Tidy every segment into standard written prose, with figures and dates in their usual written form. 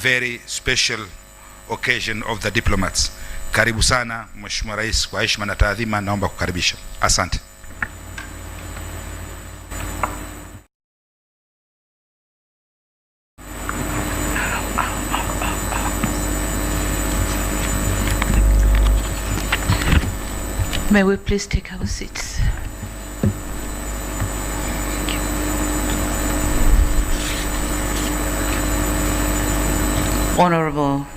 very special occasion of the diplomats. Karibu sana Mheshimiwa Rais, kwa heshima na taadhima naomba kukaribisha. Asante. May we please take our seats. Honorable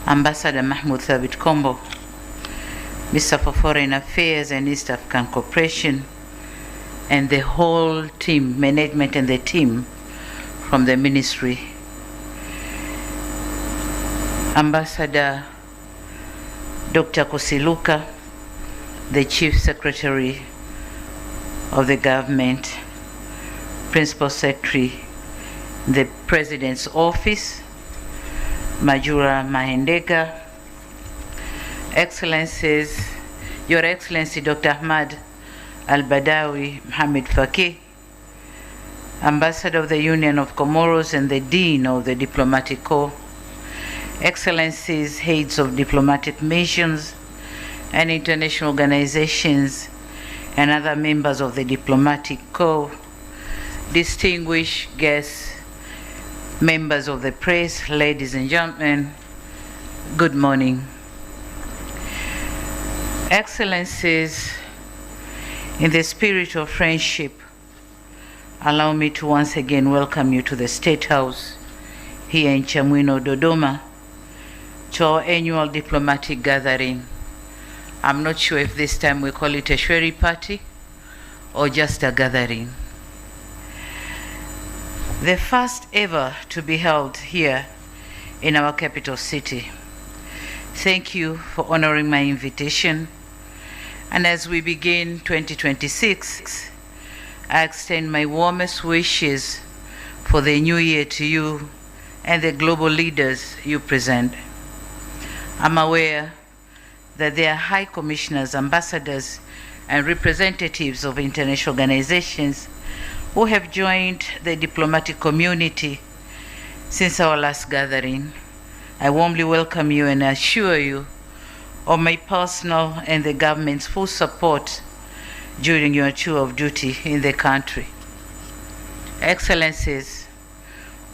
Ambassador Mahmoud Thabit Kombo, Mr. for Foreign Affairs and East African Cooperation, and the whole team, management and the team from the ministry. Ambassador Dr. Kosiluka, the Chief Secretary of the government, Principal Secretary, the President's Office, Majura Mahendeka, Excellencies, Your Excellency Dr. Ahmad Al-Badawi Mohamed Faki, Ambassador of the Union of Comoros and the Dean of the Diplomatic Corps, Excellencies, Heads of Diplomatic Missions and international organizations, and other members of the Diplomatic Corps, distinguished guests, members of the press, ladies and gentlemen, good morning. Excellencies, in the spirit of friendship, allow me to once again welcome you to the State House here in Chamwino, Dodoma, to our annual diplomatic gathering. I'm not sure if this time we call it a Shweri party or just a gathering. The first ever to be held here in our capital city. Thank you for honoring my invitation. And as we begin 2026, I extend my warmest wishes for the new year to you and the global leaders you present. I'm aware that there are high commissioners, ambassadors, and representatives of international organizations who have joined the diplomatic community since our last gathering. I warmly welcome you and assure you of my personal and the government's full support during your tour of duty in the country. Excellencies,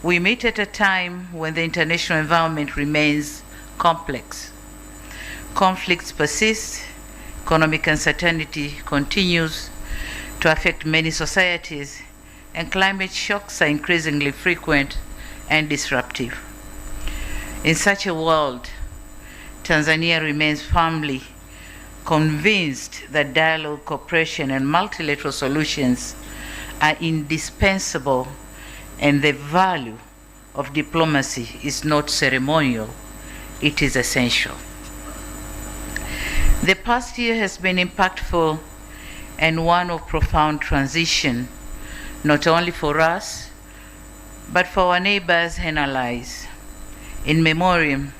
we meet at a time when the international environment remains complex. Conflicts persist, economic uncertainty continues to affect many societies, and climate shocks are increasingly frequent and disruptive. In such a world, Tanzania remains firmly convinced that dialogue, cooperation, and multilateral solutions are indispensable, and the value of diplomacy is not ceremonial, it is essential. The past year has been impactful and one of profound transition, not only for us, but for our neighbors and allies. In memoriam,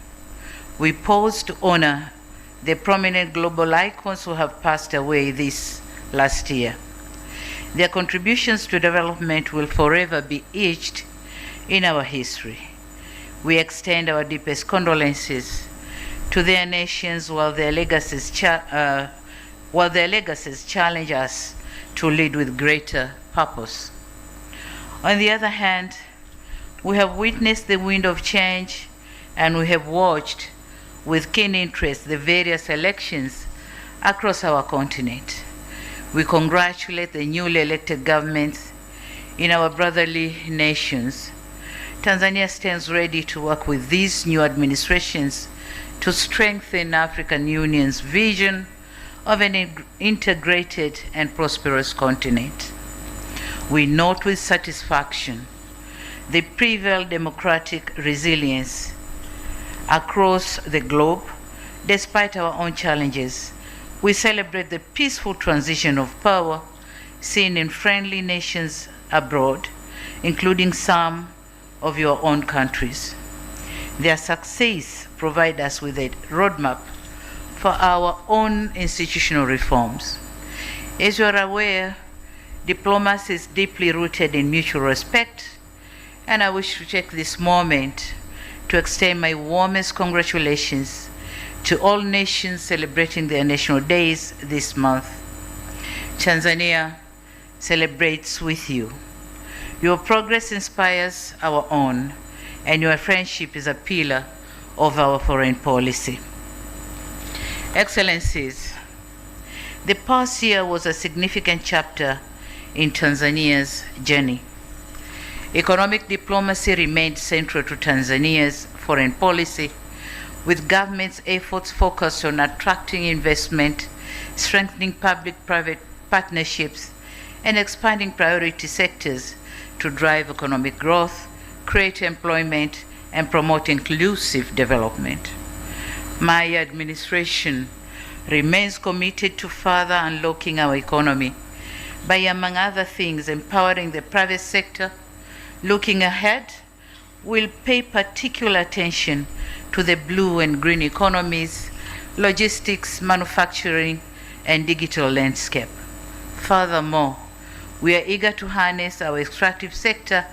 we pause to honor the prominent global icons who have passed away this last year. Their contributions to development will forever be etched in our history. We extend our deepest condolences to their nations while their legacies challenge us to lead with greater purpose. On the other hand, we have witnessed the wind of change, and we have watched with keen interest the various elections across our continent. We congratulate the newly elected governments in our brotherly nations. Tanzania stands ready to work with these new administrations to strengthen African Union's vision of an integrated and prosperous continent. We note with satisfaction the prevailed democratic resilience across the globe. Despite our own challenges, we celebrate the peaceful transition of power seen in friendly nations abroad, including some of your own countries. Their success provides us with a roadmap for our own institutional reforms. As you are aware, diplomacy is deeply rooted in mutual respect, and I wish to take this moment to extend my warmest congratulations to all nations celebrating their national days this month. Tanzania celebrates with you. Your progress inspires our own, and your friendship is a pillar of our foreign policy. Excellencies, the past year was a significant chapter in Tanzania's journey. Economic diplomacy remained central to Tanzania's foreign policy, with government's efforts focused on attracting investment, strengthening public-private partnerships, and expanding priority sectors to drive economic growth, create employment, and promote inclusive development. My administration remains committed to further unlocking our economy by, among other things, empowering the private sector. Looking ahead, we'll pay particular attention to the blue and green economies, logistics, manufacturing, and digital landscape. Furthermore, we are eager to harness our extractive sector,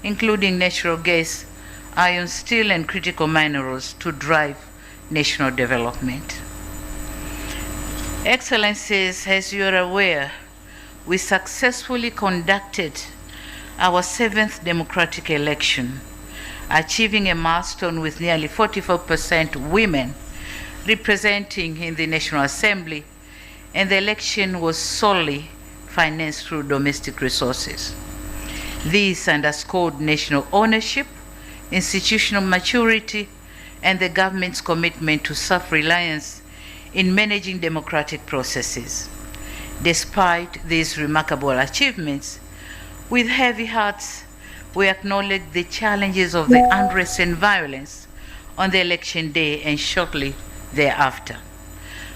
including natural gas, iron, steel, and critical minerals, to drive national development. Excellencies, as you are aware, we successfully conducted our 7th democratic election, achieving a milestone with nearly 44% women representing in the National Assembly, and the election was solely financed through domestic resources. This underscored national ownership, institutional maturity, and the government's commitment to self-reliance in managing democratic processes. Despite these remarkable achievements, with heavy hearts, we acknowledge the challenges of the unrest and violence on the election day and shortly thereafter.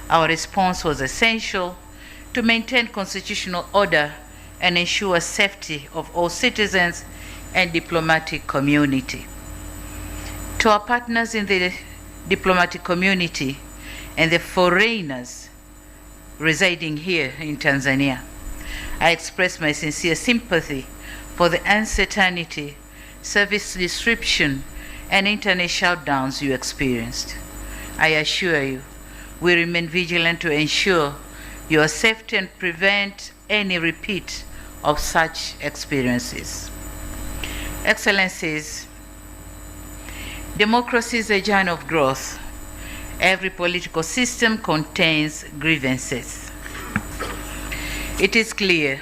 Our response was essential to maintain constitutional order and ensure safety of all citizens and diplomatic community. To our partners in the diplomatic community and the foreigners residing here in Tanzania, I express my sincere sympathy for the uncertainty, service disruption, and internet shutdowns you experienced. I assure you, we remain vigilant to ensure your safety and prevent any repeat of such experiences. Excellencies, democracy is a journey of growth. Every political system contains grievances. It is clear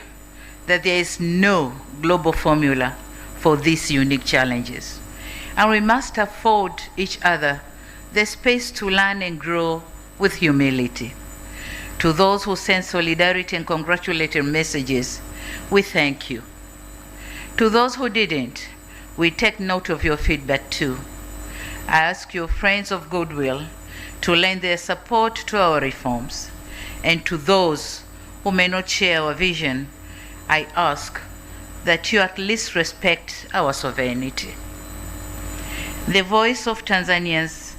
that there is no global formula for these unique challenges, and we must afford each other the space to learn and grow with humility. To those who send solidarity and congratulatory messages, we thank you. To those who didn't, we take note of your feedback too. I ask your friends of goodwill to lend their support to our reforms. And to those who may not share our vision, I ask that you at least respect our sovereignty. The voice of Tanzanians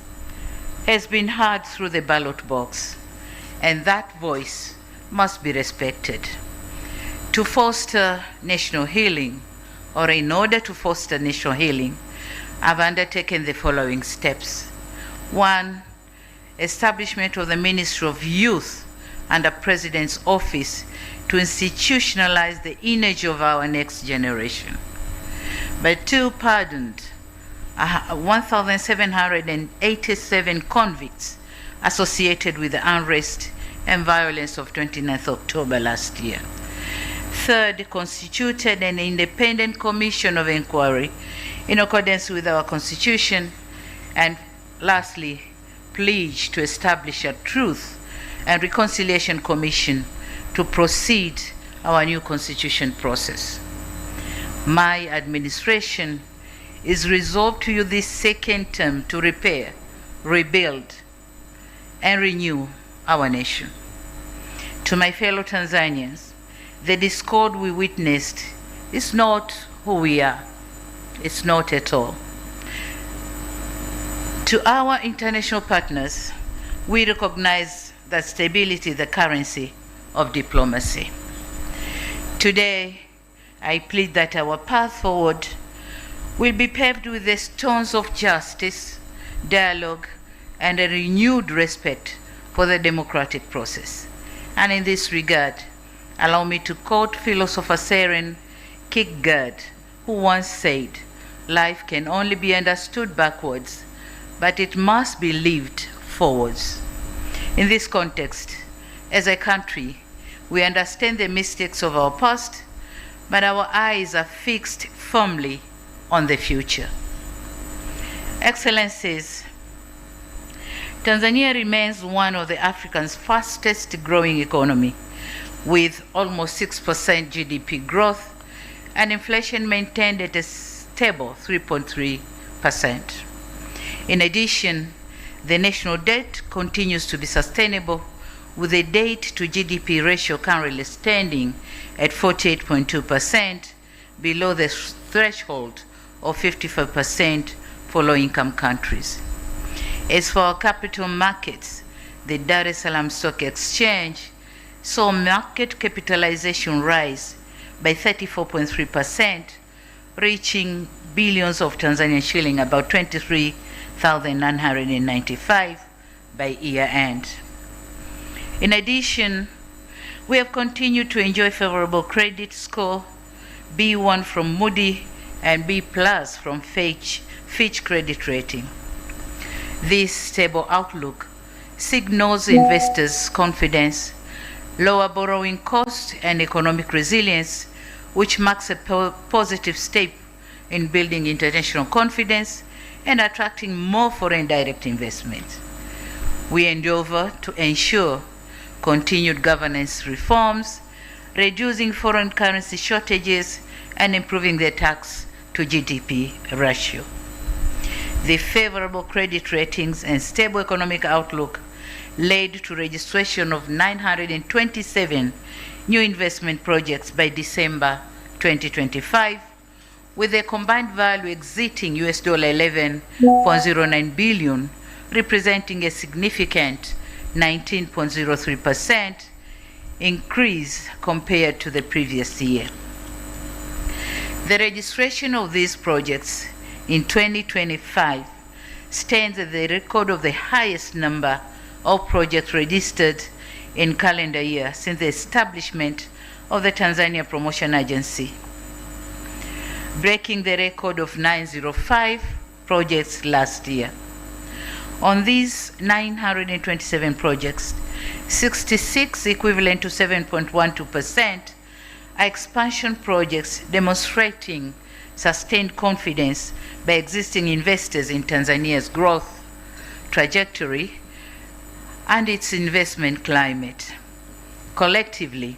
has been heard through the ballot box, and that voice must be respected. To foster national healing, or in order to foster national healing, I've undertaken the following steps. 1, establishment of the Ministry of Youth under President's office to institutionalize the image of our next generation. But 2, pardoned 1,787 convicts associated with the unrest and violence of 29th October last year. 3, constituted an independent commission of inquiry in accordance with our Constitution. And lastly, pledged to establish a Truth and Reconciliation Commission to proceed our new constitution process. My administration is resolved to use this second term to repair, rebuild, and renew our nation. To my fellow Tanzanians, the discord we witnessed is not who we are. It's not at all. To our international partners, we recognize that stability is the currency of diplomacy. Today, I plead that our path forward will be paved with the stones of justice, dialogue, and a renewed respect for the democratic process. And in this regard, allow me to quote philosopher Søren Kierkegaard, who once said, "Life can only be understood backwards, but it must be lived forwards." In this context, as a country, we understand the mistakes of our past, but our eyes are fixed firmly on the future. Excellencies, Tanzania remains one of the Africa's fastest growing economy, with almost 6% GDP growth and inflation maintained at a stable 3.3%. In addition, the national debt continues to be sustainable, with the debt to GDP ratio currently standing at 48.2%, below the threshold of 55% for low-income countries. As for our capital markets, the Dar es Salaam Stock Exchange saw market capitalization rise by 34.3%, reaching billions of Tanzanian shilling, about 23,995 by year end. In addition, we have continued to enjoy favorable credit score, B1 from Moody and B+ from Fitch credit rating. This stable outlook signals investors' confidence, lower borrowing costs, and economic resilience, which marks a positive step in building international confidence and attracting more foreign direct investment. We endeavor to ensure continued governance reforms, reducing foreign currency shortages, and improving the tax to GDP ratio. The favorable credit ratings and stable economic outlook led to registration of 927 new investment projects by December 2025, with a combined value exceeding US $11.09 billion, representing a significant 19.03% increase compared to the previous year. The registration of these projects in 2025 stands at the record of the highest number of projects registered in calendar year since the establishment of the Tanzania Promotion Agency, breaking the record of 905 projects last year. On these 927 projects, 66, equivalent to 7.12%, are expansion projects demonstrating sustained confidence by existing investors in Tanzania's growth trajectory and its investment climate. Collectively,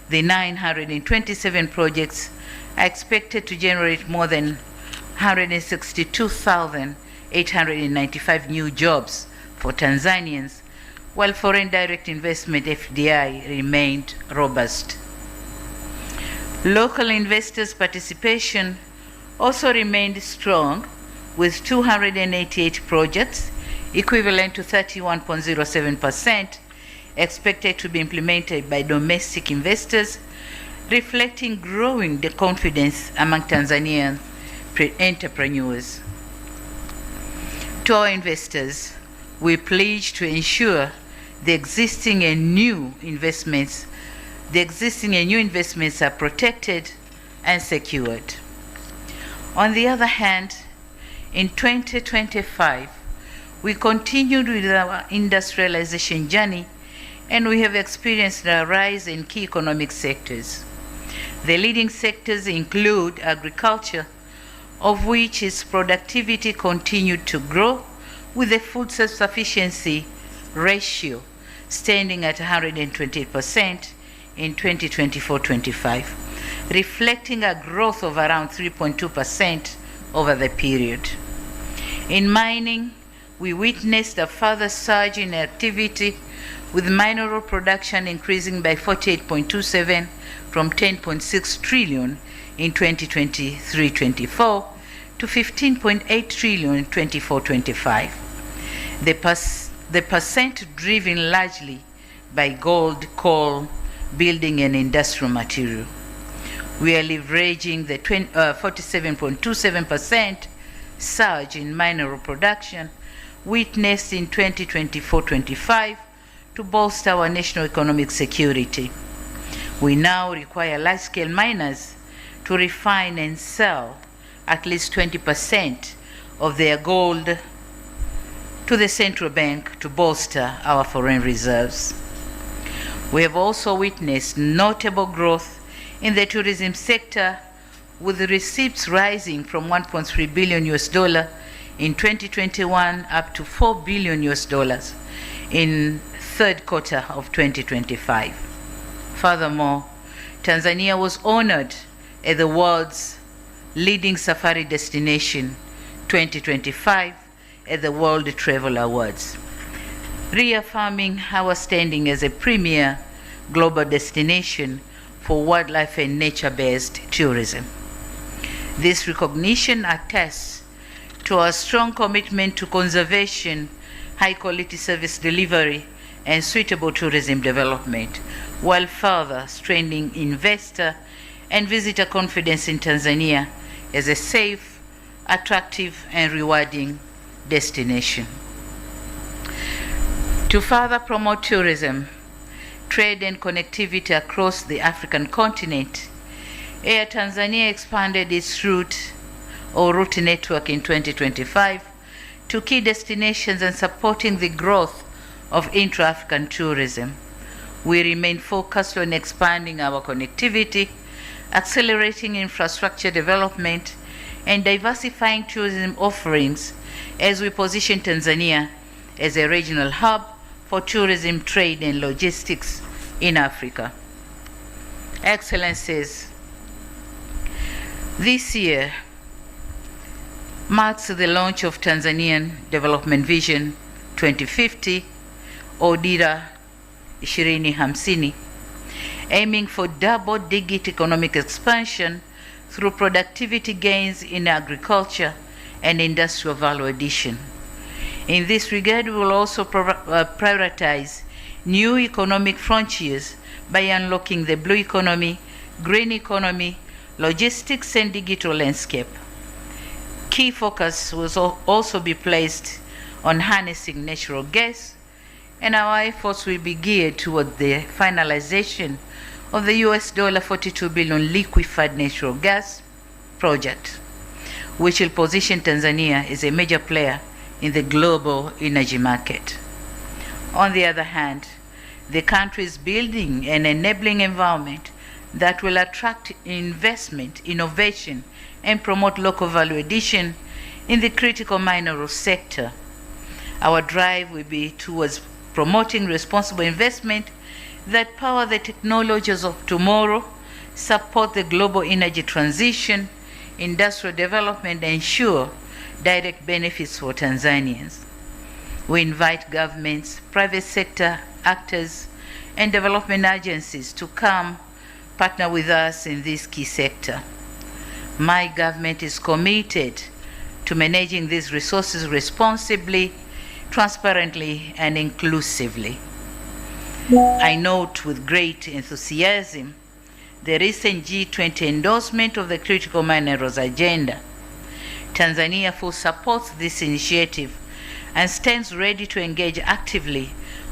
the 927 projects are expected to generate more than 162,895 new jobs for Tanzanians, while foreign direct investment FDI remained robust. Local investors' participation also remained strong, with 288 projects, equivalent to 31.07%, expected to be implemented by domestic investors, reflecting growing confidence among Tanzanian entrepreneurs. To our investors, we pledge to ensure the existing and new investments are protected and secured. On the other hand, in 2025, we continued with our industrialization journey, and we have experienced a rise in key economic sectors. The leading sectors include agriculture, of which its productivity continued to grow, with the food self-sufficiency ratio standing at 120% in 2024-25, reflecting a growth of around 3.2% over the period. In mining, we witnessed a further surge in activity, with mineral production increasing by 48.27 from 10.6 trillion in 2023-24 to 15.8 trillion in 24-25. The percent driven largely by gold, coal, building and industrial material. We are leveraging the 47.27% surge in mineral production witnessed in 2024-25 to bolster our national economic security. We now require large-scale miners to refine and sell at least 20% of their gold to the central bank to bolster our foreign reserves. We have also witnessed notable growth in the tourism sector, with receipts rising from $1.3 billion in 2021 up to $4 billion in third quarter of 2025. Furthermore, Tanzania was honored as the world's leading safari destination 2025 at the World Travel Awards, reaffirming our standing as a premier global destination for wildlife and nature-based tourism. This recognition attests to our strong commitment to conservation, high-quality service delivery, and suitable tourism development, while further strengthening investor and visitor confidence in Tanzania as a safe, attractive, and rewarding destination. To further promote tourism, trade, and connectivity across the African continent, Air Tanzania expanded its route network in 2025 to key destinations and supporting the growth of intra-African tourism. We remain focused on expanding our connectivity, accelerating infrastructure development, and diversifying tourism offerings as we position Tanzania as a regional hub for tourism, trade, and logistics in Africa. Excellencies, this year marks the launch of Tanzanian Development Vision 2050, or Dira 2050, aiming for double-digit economic expansion through productivity gains in agriculture and industrial value addition. In this regard, we will also prioritize new economic frontiers by unlocking the blue economy, green economy, logistics, and digital landscape. Key focus will also be placed on harnessing natural gas, and our efforts will be geared toward the finalization of the $42 billion liquefied natural gas project, which will position Tanzania as a major player in the global energy market. On the other hand, the country is building an enabling environment that will attract investment, innovation, and promote local value addition in the critical mineral sector. Our drive will be towards promoting responsible investment that power the technologies of tomorrow, support the global energy transition, industrial development, and ensure direct benefits for Tanzanians. We invite governments, private sector actors, and development agencies to come partner with us in this key sector. My government is committed to managing these resources responsibly, transparently, and inclusively. I note with great enthusiasm the recent G20 endorsement of the critical minerals agenda. Tanzania fully supports this initiative and stands ready to engage actively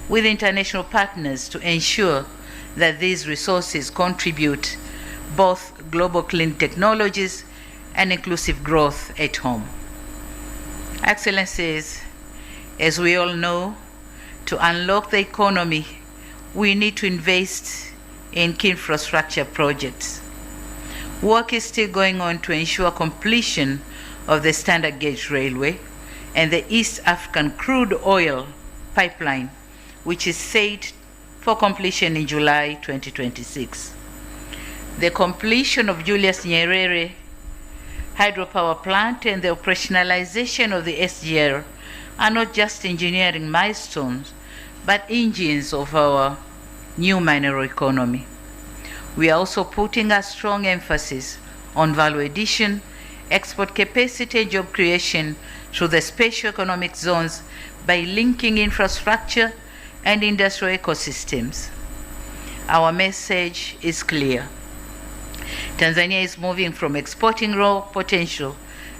with international partners to ensure that these resources contribute both global clean technologies and inclusive growth at home. Excellencies, as we all know, to unlock the economy, we need to invest in key infrastructure projects. Work is still going on to ensure completion of the standard gauge railway and the East African crude oil pipeline, which is set for completion in July 2026. The completion of Julius Nyerere hydropower plant and the operationalization of the SGR are not just engineering milestones, but engines of our new mineral economy. We are also putting a strong emphasis on value addition, export capacity, and job creation through the special economic zones by linking infrastructure and industrial ecosystems. Our message is clear. Tanzania is moving from exporting raw potential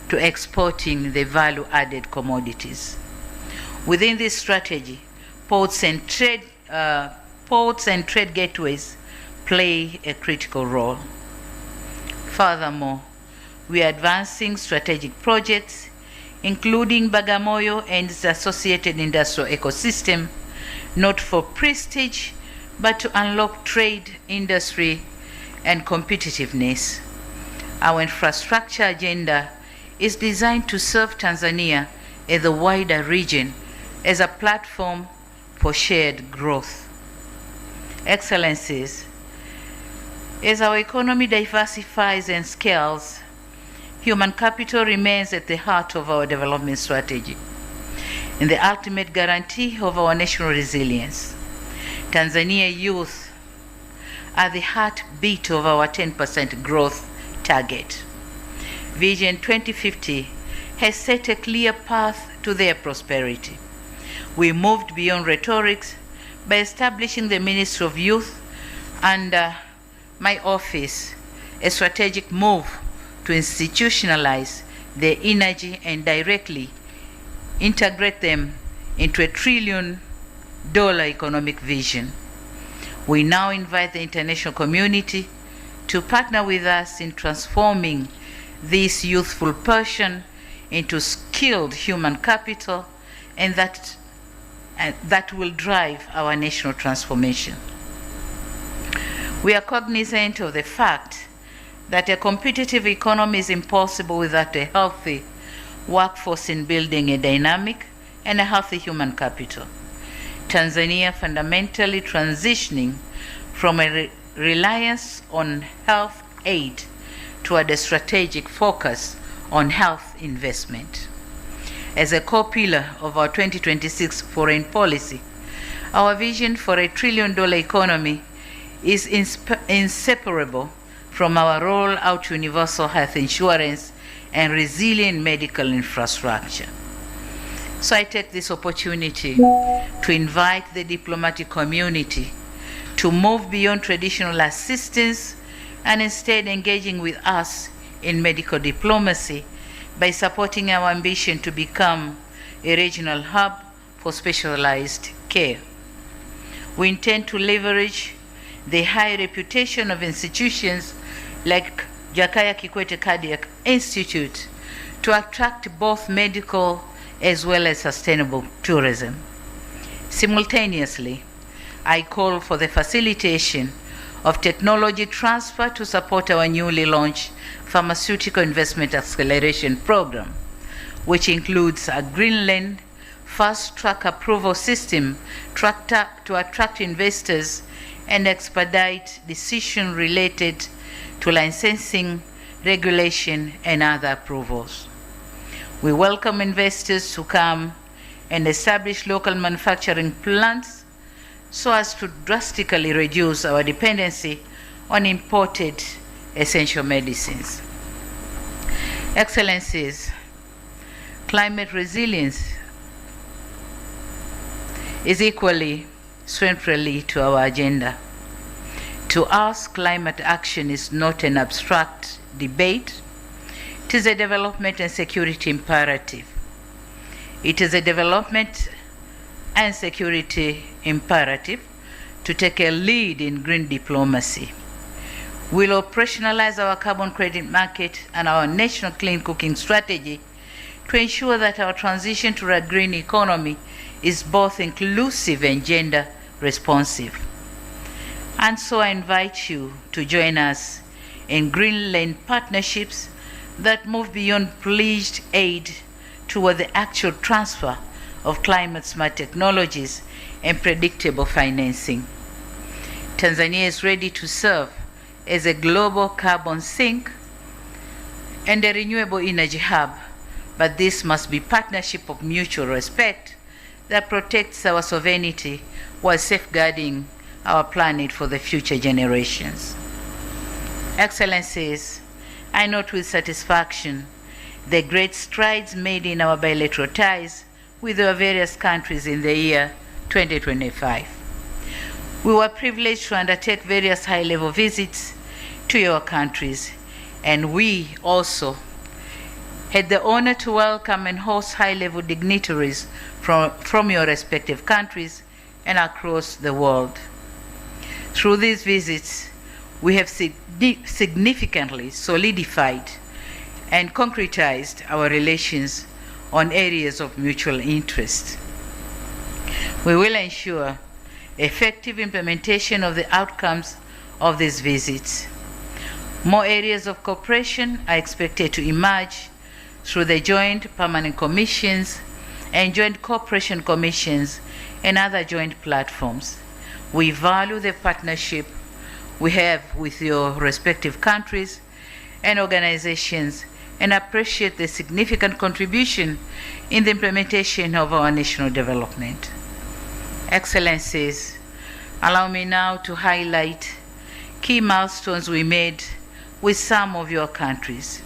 to exporting the value-added commodities. Within this strategy, ports and trade gateways play a critical role. Furthermore, we are advancing strategic projects, including Bagamoyo and its associated industrial ecosystem, not for prestige, but to unlock trade, industry, and competitiveness. Our infrastructure agenda is designed to serve Tanzania and the wider region as a platform for shared growth. Excellencies, as our economy diversifies and scales, human capital remains at the heart of our development strategy and the ultimate guarantee of our national resilience. Tanzania youth are the heartbeat of our 10% growth target. Vision 2050 has set a clear path to their prosperity. We moved beyond rhetorics by establishing the Ministry of Youth under my office, a strategic move to institutionalize their energy and directly integrate them into a $1 trillion economic vision. We now invite the international community to partner with us in transforming this youthful passion into skilled human capital, and that will drive our national transformation. We are cognizant of the fact that a competitive economy is impossible without a healthy workforce in building a dynamic and a healthy human capital. Tanzania fundamentally transitioning from a reliance on health aid toward a strategic focus on health investment. As a core pillar of our 2026 foreign policy, our vision for a $1 trillion economy is inseparable from our roll out to universal health insurance and resilient medical infrastructure. So I take this opportunity to invite the diplomatic community to move beyond traditional assistance and instead engaging with us in medical diplomacy by supporting our ambition to become a regional hub for specialized care. We intend to leverage the high reputation of institutions like Jakaya Kikwete Cardiac Institute to attract both medical as well as sustainable tourism. Simultaneously, I call for the facilitation of technology transfer to support our newly launched Pharmaceutical Investment Acceleration Program, which includes a Greenland fast-track approval system to attract investors and expedite decisions related to licensing, regulation, and other approvals. We welcome investors to come and establish local manufacturing plants so as to drastically reduce our dependency on imported essential medicines. Excellencies, climate resilience is equally centrally to our agenda. To us, climate action is not an abstract debate. It is a development and security imperative. It is a development and security imperative to take a lead in green diplomacy. We'll operationalize our carbon credit market and our national clean cooking strategy to ensure that our transition to a green economy is both inclusive and gender responsive. And so I invite you to join us in Greenland partnerships that move beyond pledged aid toward the actual transfer of climate-smart technologies and predictable financing. Tanzania is ready to serve as a global carbon sink and a renewable energy hub, but this must be partnership of mutual respect that protects our sovereignty while safeguarding our planet for the future generations. Excellencies, I note with satisfaction the great strides made in our bilateral ties with our various countries in the year 2025. We were privileged to undertake various high-level visits to your countries, and we also had the honor to welcome and host high-level dignitaries from your respective countries and across the world. Through these visits, we have significantly solidified and concretized our relations on areas of mutual interest. We will ensure effective implementation of the outcomes of these visits. More areas of cooperation are expected to emerge through the joint permanent commissions and joint cooperation commissions and other joint platforms. We value the partnership we have with your respective countries and organizations and appreciate the significant contribution in the implementation of our national development. Excellencies, allow me now to highlight key milestones we made with some of your countries.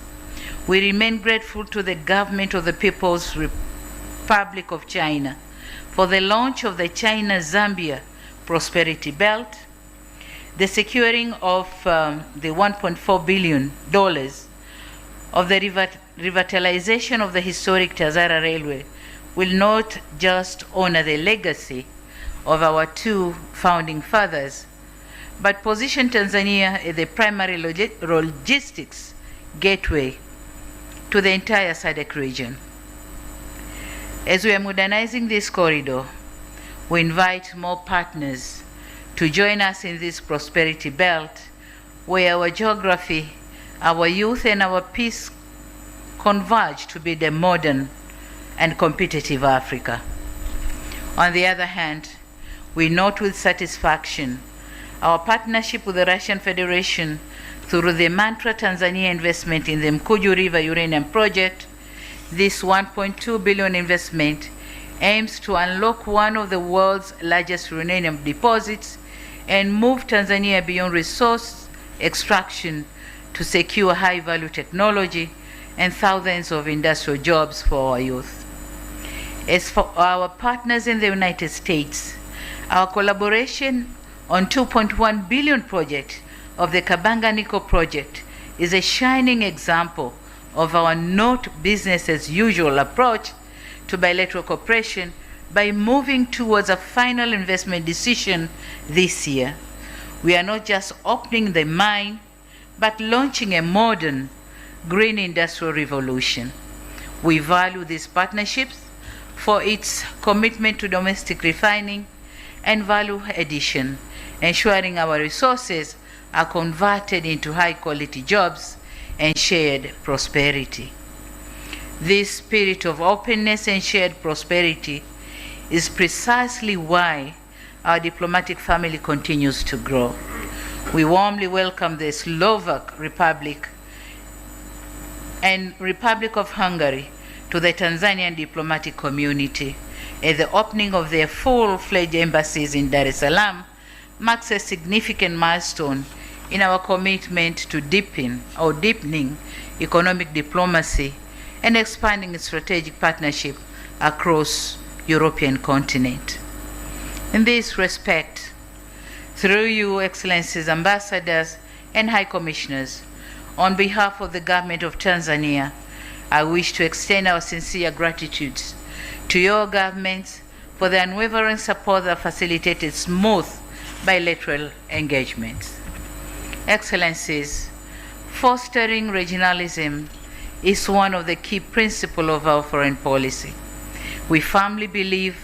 We remain grateful to the government of the People's Republic of China for the launch of the China-Zambia Prosperity Belt, the securing of the $1.4 billion of the revitalization of the historic Tazara Railway will not just honor the legacy of our two founding fathers, but position Tanzania as the primary logistics gateway to the entire SADC region. As we are modernizing this corridor, we invite more partners to join us in this prosperity belt where our geography, our youth, and our peace converge to be the modern and competitive Africa. On the other hand, we note with satisfaction our partnership with the Russian Federation through the Mantra Tanzania investment in the Mkuju River uranium project. This $1.2 billion investment aims to unlock one of the world's largest uranium deposits and move Tanzania beyond resource extraction to secure high-value technology and thousands of industrial jobs for our youth. As for our partners in the United States, our collaboration on $2.1 billion project of the Kabanga Nickel project is a shining example of our not business as usual approach to bilateral cooperation by moving towards a final investment decision this year. We are not just opening the mine, but launching a modern green industrial revolution. We value these partnerships for its commitment to domestic refining and value addition, ensuring our resources are converted into high-quality jobs and shared prosperity. This spirit of openness and shared prosperity is precisely why our diplomatic family continues to grow. We warmly welcome the Slovak Republic and Republic of Hungary to the Tanzanian diplomatic community, as the opening of their full-fledged embassies in Dar es Salaam marks a significant milestone in our commitment to deepening economic diplomacy and expanding strategic partnership across European continent. In this respect, through you, Excellencies, ambassadors, and high commissioners, on behalf of the government of Tanzania, I wish to extend our sincere gratitude to your governments for the unwavering support that facilitated smooth bilateral engagements. Excellencies, fostering regionalism is one of the key principles of our foreign policy. We firmly believe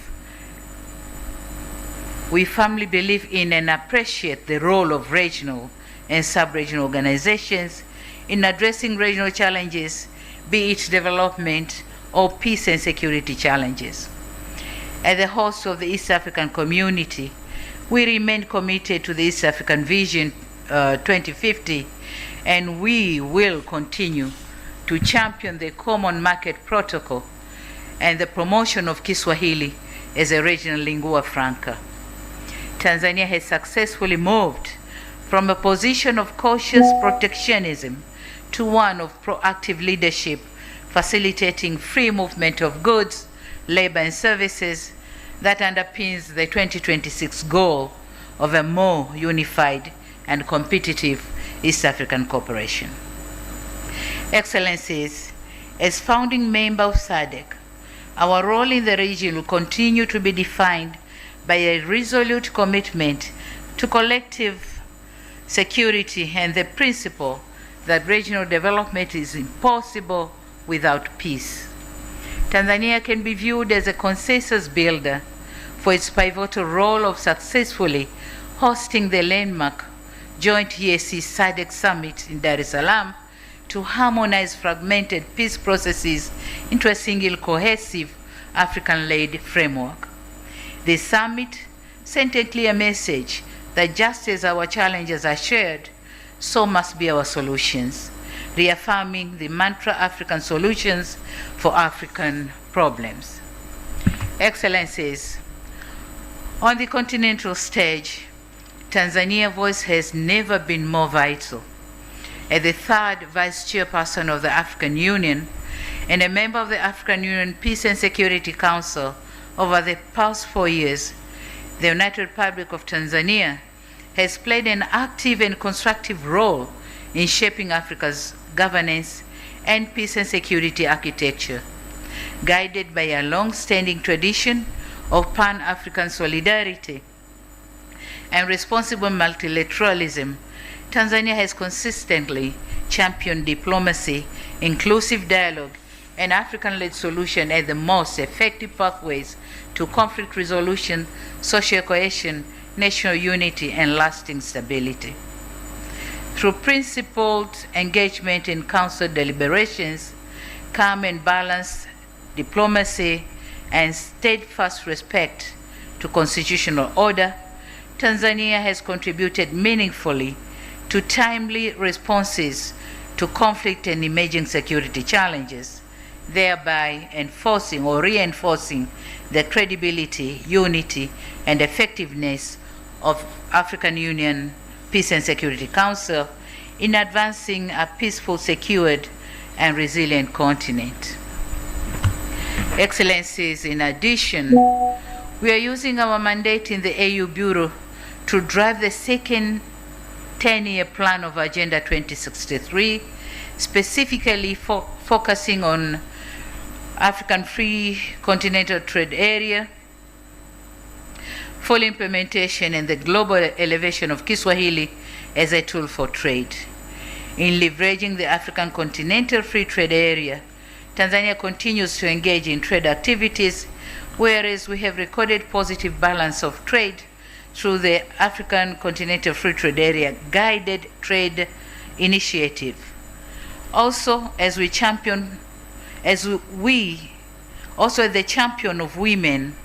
in and appreciate the role of regional and sub-regional organizations in addressing regional challenges, be it development or peace and security challenges. As the host of the East African community, we remain committed to the East African Vision 2050, and we will continue to champion the Common Market Protocol and the promotion of Kiswahili as a regional lingua franca. Tanzania has successfully moved from a position of cautious protectionism to one of proactive leadership, facilitating free movement of goods, labor, and services that underpins the 2026 goal of a more unified and competitive East African cooperation. Excellencies, as founding member of SADC, our role in the region will continue to be defined by a resolute commitment to collective security and the principle that regional development is impossible without peace. Tanzania can be viewed as a consensus builder for its pivotal role of successfully hosting the landmark joint EAC SADC summit in Dar es Salaam to harmonize fragmented peace processes into a single cohesive African-led framework. The summit sent a clear message that just as our challenges are shared, so must be our solutions, reaffirming the mantra African solutions for African problems. Excellencies, on the continental stage, Tanzania's voice has never been more vital. As the third vice chairperson of the African Union and a member of the African Union Peace and Security Council over the past 4 years, the United Republic of Tanzania has played an active and constructive role in shaping Africa's governance and peace and security architecture. Guided by a long-standing tradition of Pan-African solidarity and responsible multilateralism, Tanzania has consistently championed diplomacy, inclusive dialogue, and African-led solution as the most effective pathways to conflict resolution, social cohesion, national unity, and lasting stability. Through principled engagement in council deliberations, calm and balanced diplomacy, and steadfast respect to constitutional order, Tanzania has contributed meaningfully to timely responses to conflict and emerging security challenges, thereby enforcing or reinforcing the credibility, unity, and effectiveness of African Union Peace and Security Council in advancing a peaceful, secured, and resilient continent. Excellencies, in addition, we are using our mandate in the AU Bureau to drive the second 10-year plan of Agenda 2063, specifically focusing on African Free Continental Trade Area, full implementation and the global elevation of Kiswahili as a tool for trade. In leveraging the African Continental Free Trade Area, Tanzania continues to engage in trade activities, whereas we have recorded positive balance of trade through the African Continental Free Trade Area Guided Trade Initiative. Also, as the champion of women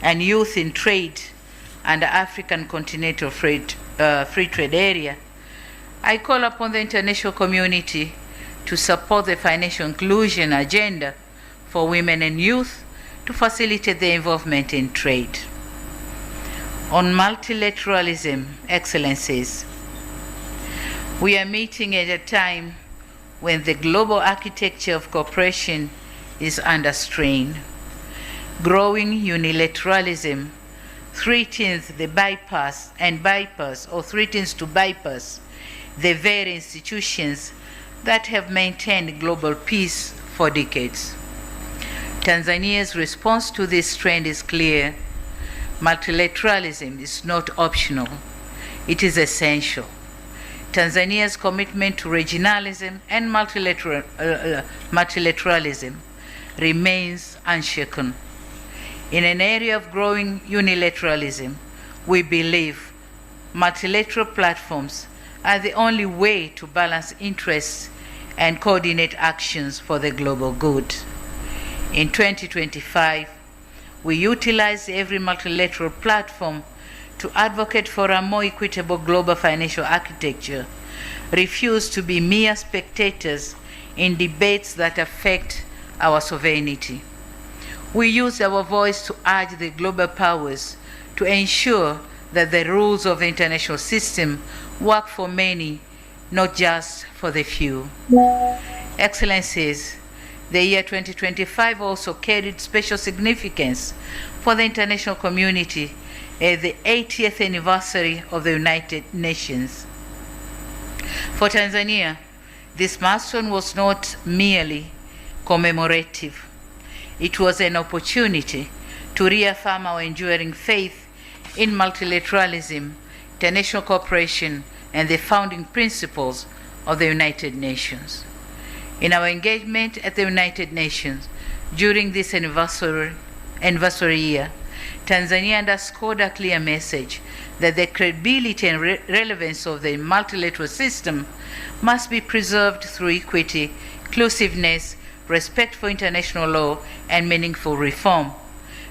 and youth in trade and African Continental Free Trade Area, I call upon the international community to support the financial inclusion agenda for women and youth to facilitate their involvement in trade. On multilateralism, Excellencies, we are meeting at a time when the global architecture of cooperation is under strain. Growing unilateralism threatens to bypass the very institutions that have maintained global peace for decades. Tanzania's response to this trend is clear. Multilateralism is not optional, it is essential. Tanzania's commitment to regionalism and multilateralism remains unshaken. In an area of growing unilateralism, we believe multilateral platforms are the only way to balance interests and coordinate actions for the global good. In 2025, we utilize every multilateral platform to advocate for a more equitable global financial architecture, refuse to be mere spectators in debates that affect our sovereignty. We use our voice to urge the global powers to ensure that the rules of the international system work for many, not just for the few. Excellencies, the year 2025 also carried special significance for the international community as the 80th anniversary of the United Nations. For Tanzania, this milestone was not merely commemorative. It was an opportunity to reaffirm our enduring faith in multilateralism, international cooperation, and the founding principles of the United Nations. In our engagement at the United Nations during this anniversary year, Tanzania underscored a clear message that the credibility and relevance of the multilateral system must be preserved through equity, inclusiveness, respect for international law, and meaningful reform,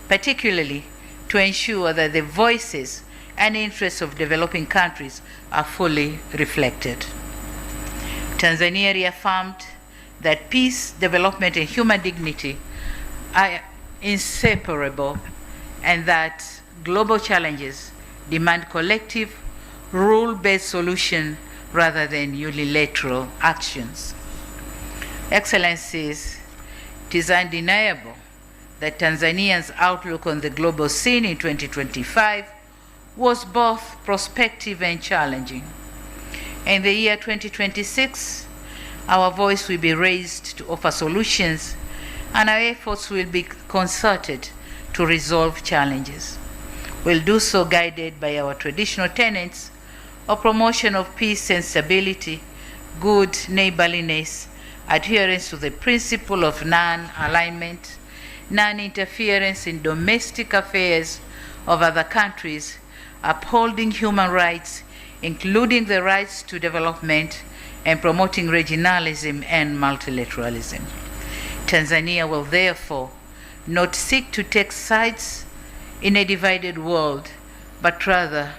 particularly to ensure that the voices and interests of developing countries are fully reflected. Tanzania reaffirmed that peace, development, and human dignity are inseparable, and that global challenges demand collective, rule-based solutions rather than unilateral actions. Excellencies, it is undeniable that Tanzania's outlook on the global scene in 2025 was both prospective and challenging. In the year 2026, our voice will be raised to offer solutions, and our efforts will be concerted to resolve challenges. We'll do so guided by our traditional tenets of promotion of peace and stability, good neighborliness, adherence to the principle of non-alignment, non-interference in domestic affairs of other countries, upholding human rights, including the rights to development, and promoting regionalism and multilateralism. Tanzania will therefore not seek to take sides in a divided world, but rather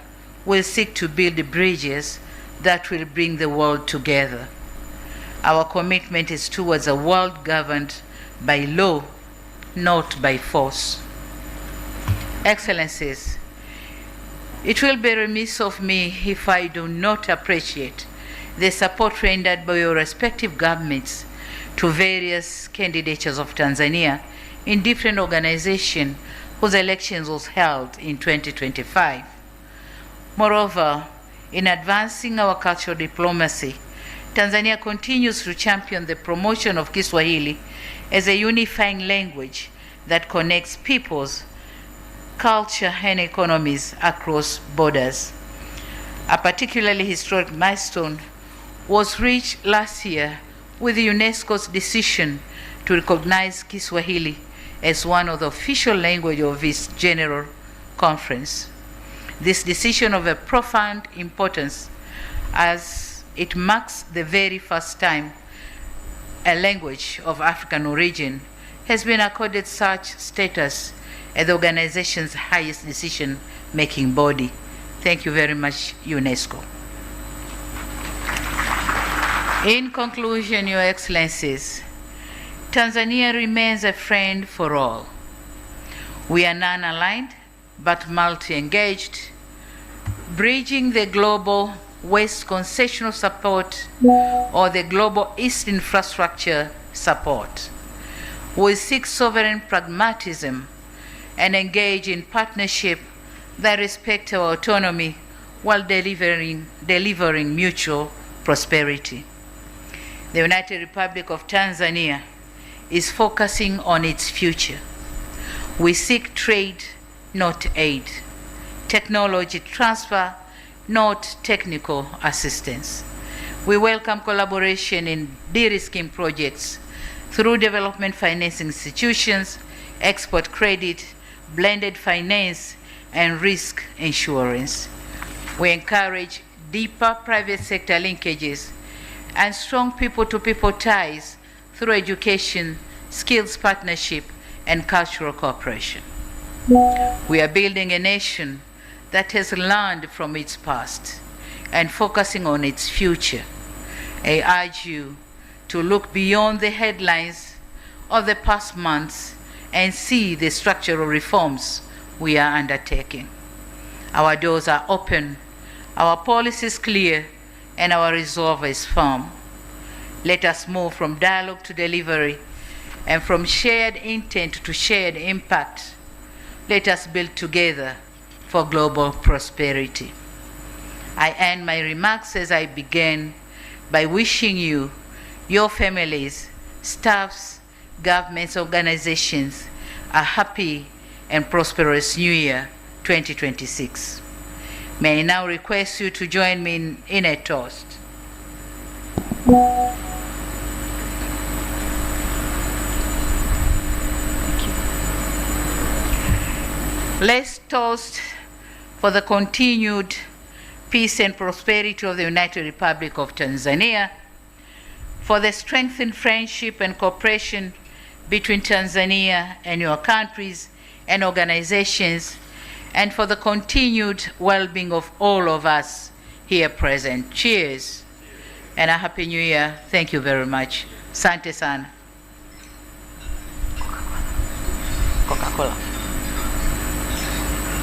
will seek to build bridges that will bring the world together. Our commitment is towards a world governed by law, not by force. Excellencies, it will be remiss of me if I do not appreciate the support rendered by your respective governments to various candidatures of Tanzania in different organizations whose elections was held in 2025. Moreover, in advancing our cultural diplomacy, Tanzania continues to champion the promotion of Kiswahili as a unifying language that connects peoples, culture, and economies across borders. A particularly historic milestone was reached last year with UNESCO's decision to recognize Kiswahili as one of the official languages of its General Conference. This decision of a profound importance, as it marks the very first time a language of African origin has been accorded such status as the organization's highest decision-making body. Thank you very much, UNESCO. In conclusion, Your Excellencies, Tanzania remains a friend for all. We are non-aligned but multi-engaged, bridging the global West concessional support or the global East infrastructure support. We seek sovereign pragmatism and engage in partnership that respect our autonomy while delivering mutual prosperity. The United Republic of Tanzania is focusing on its future. We seek trade, not aid, technology transfer, not technical assistance. We welcome collaboration in de-risking projects through development financing institutions, export credit, blended finance, and risk insurance. We encourage deeper private sector linkages and strong people-to-people ties through education, skills partnership, and cultural cooperation. We are building a nation that has learned from its past and focusing on its future. I urge you to look beyond the headlines of the past months and see the structural reforms we are undertaking. Our doors are open, our policy is clear, and our resolve is firm. Let us move from dialogue to delivery and from shared intent to shared impact. Let us build together for global prosperity. I end my remarks as I began by wishing you, your families, staffs, governments, organizations a happy and prosperous New Year 2026. May I now request you to join me in a toast. Let's toast for the continued peace and prosperity of the United Republic of Tanzania, for the strengthened friendship and cooperation between Tanzania and your countries and organizations, and for the continued well-being of all of us here present. Cheers and a Happy New Year. Thank you very much. Asante sana. Coca-Cola.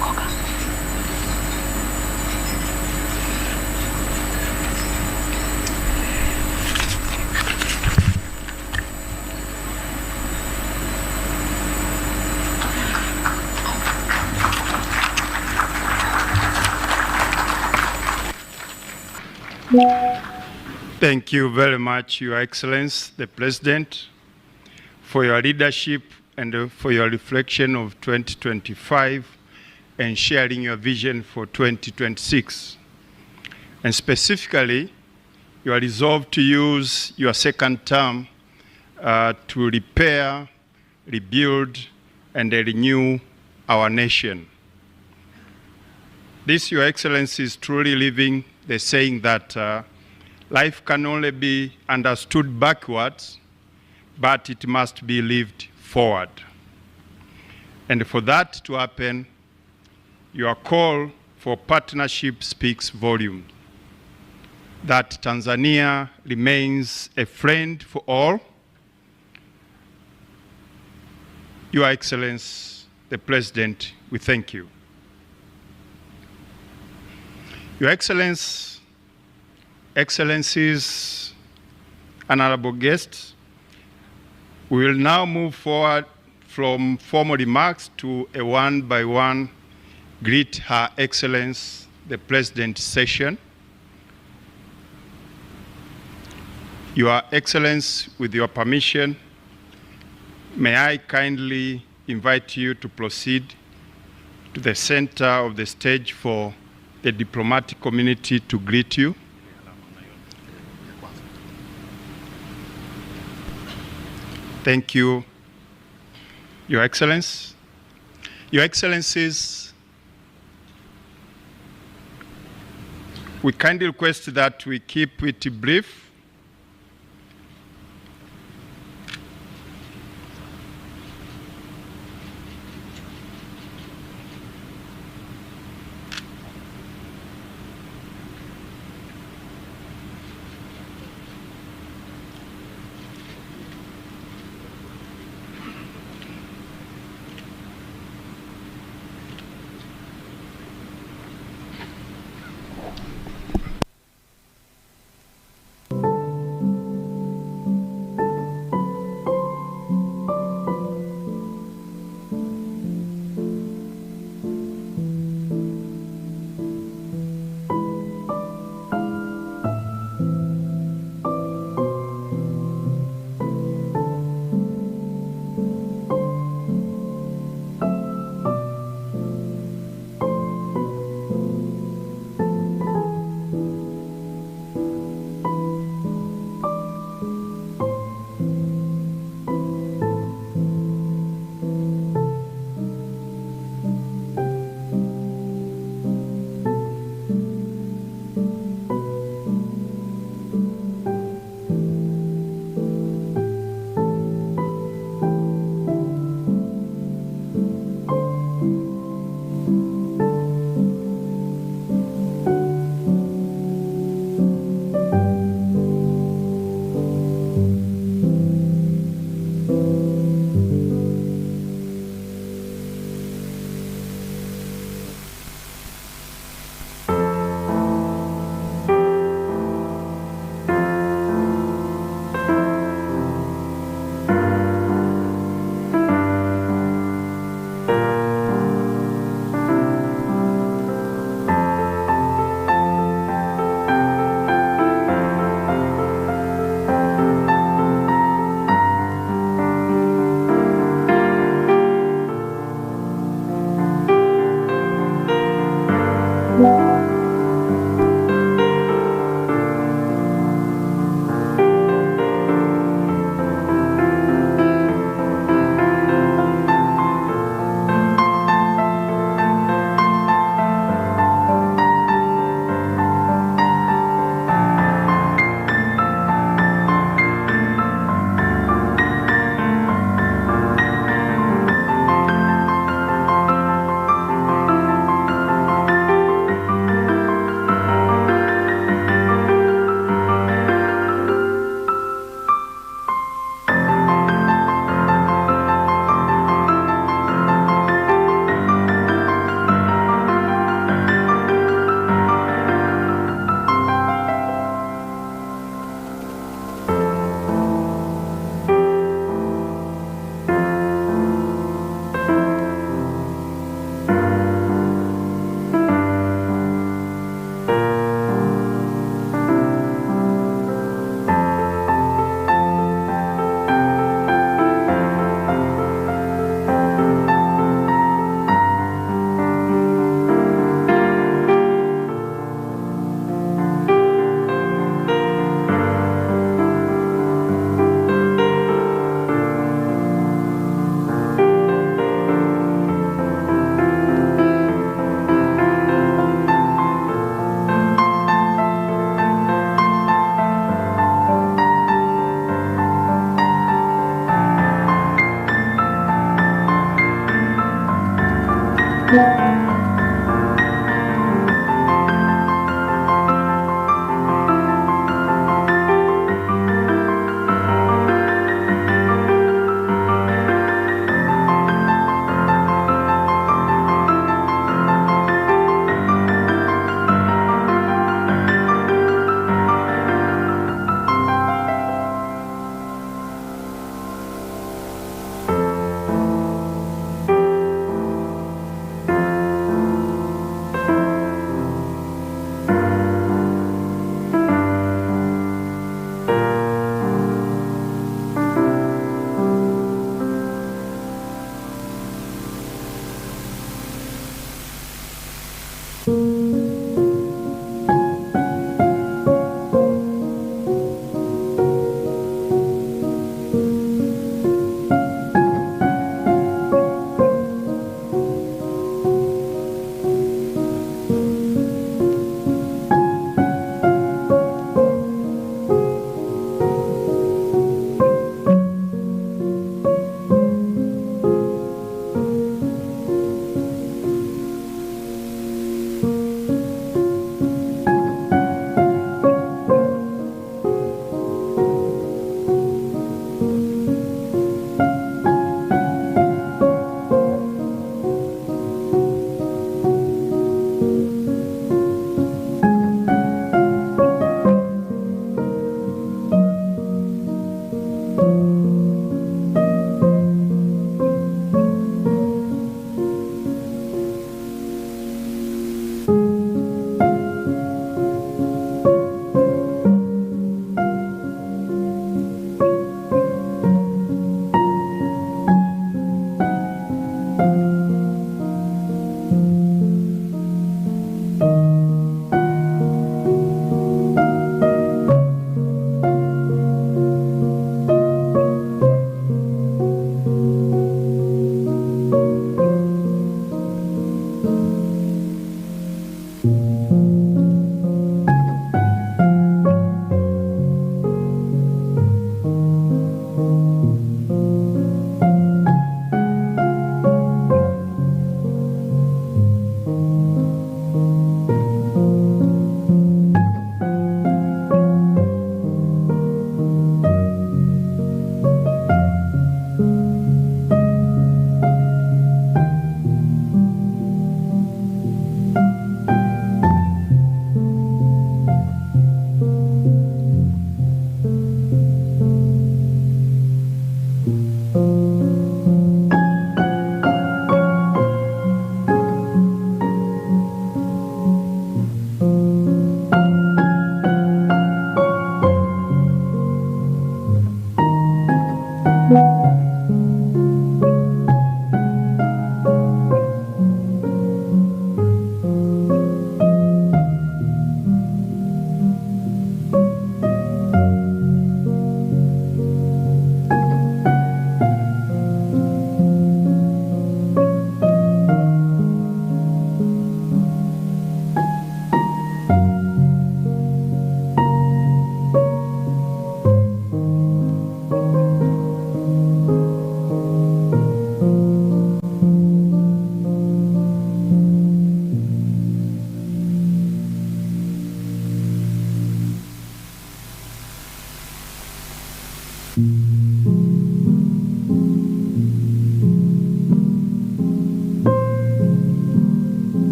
Coca. Thank you very much, Your Excellency, the President, for your leadership and for your reflection of 2025 and sharing your vision for 2026. And specifically, you are resolved to use your second term to repair, rebuild, and renew our nation. This, Your Excellency, is truly living the saying that life can only be understood backwards, but it must be lived forward. And for that to happen, your call for partnership speaks volumes. That Tanzania remains a friend for all. Your Excellency, the President, we thank you. Your Excellencies, honorable guests, we will now move forward from formal remarks to a one-by-one greet Her Excellency the President session. Your Excellency, with your permission, may I kindly invite you to proceed to the center of the stage for the diplomatic community to greet you. Thank you, Your Excellency. Your Excellencies, we kindly request that we keep it brief.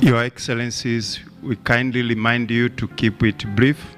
Your Excellencies, we kindly remind you to keep it brief.